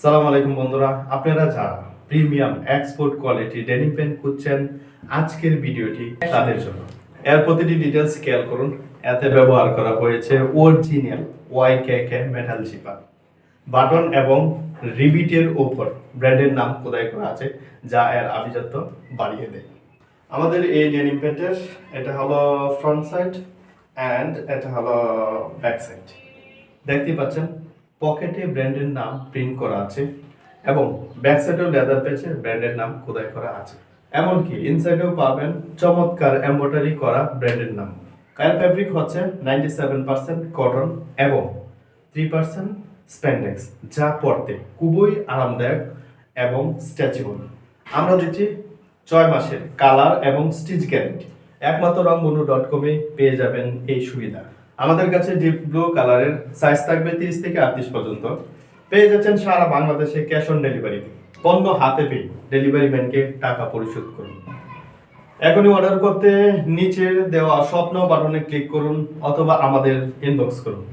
সালাম আলাইকুম বন্ধুরা, আপনারা যারা premium export quality denim pant খুঁজছেন, আজকের ভিডিওটি তাদের জন্য। এর প্রতিটি ডিটেলস খেয়াল করুন। এতে ব্যবহার করা হয়েছে অরিজিনাল ওয়াইকেকে মেটাল জিপার, বাটন এবং রিবিটের উপর ব্র্যান্ডের নাম খোদাই করা আছে, যা এর আভিজাত্য বাড়িয়ে দেয়। আমাদের এই ডেনিম প্যান্টের এটা হলো ফ্রন্ট সাইড অ্যান্ড এটা হলো ব্যাক সাইড। দেখতেই পাচ্ছেন পকেটে ব্র্যান্ডের নাম প্রিন্ট করা আছে এবং ব্যাক সাইডেও লেদার পেজে ব্র্যান্ডের নাম খোদাই করা আছে। এমনকি ইনসাইডেও পাবেন চমৎকার এমব্রয়ডারি করা ব্র্যান্ডের নাম। এর ফ্যাব্রিক হচ্ছে 97% কটন এবং 3% স্প্যান্ডেক্স, যা পরতে খুবই আরামদায়ক এবং স্ট্রেচেবল। আমরা দিচ্ছি 6 মাসের কালার এবং স্টিচ গ্যারেন্টি। একমাত্র রংবন্ধু.com-এ পেয়ে যাবেন এই সুবিধা। আমাদের কাছে ডিপ ব্লু কালারের সাইজ থাকবে 30 থেকে 38 পর্যন্ত। পেয়ে যাচ্ছেন সারা বাংলাদেশে ক্যাশ অন ডেলিভারিতে। পণ্য হাতে পেয়ে ডেলিভারি ম্যানকে টাকা পরিশোধ করুন। এখনই অর্ডার করতে নিচে দেওয়া স্বপ্ন বাটনে ক্লিক করুন অথবা আমাদের ইনবক্স করুন।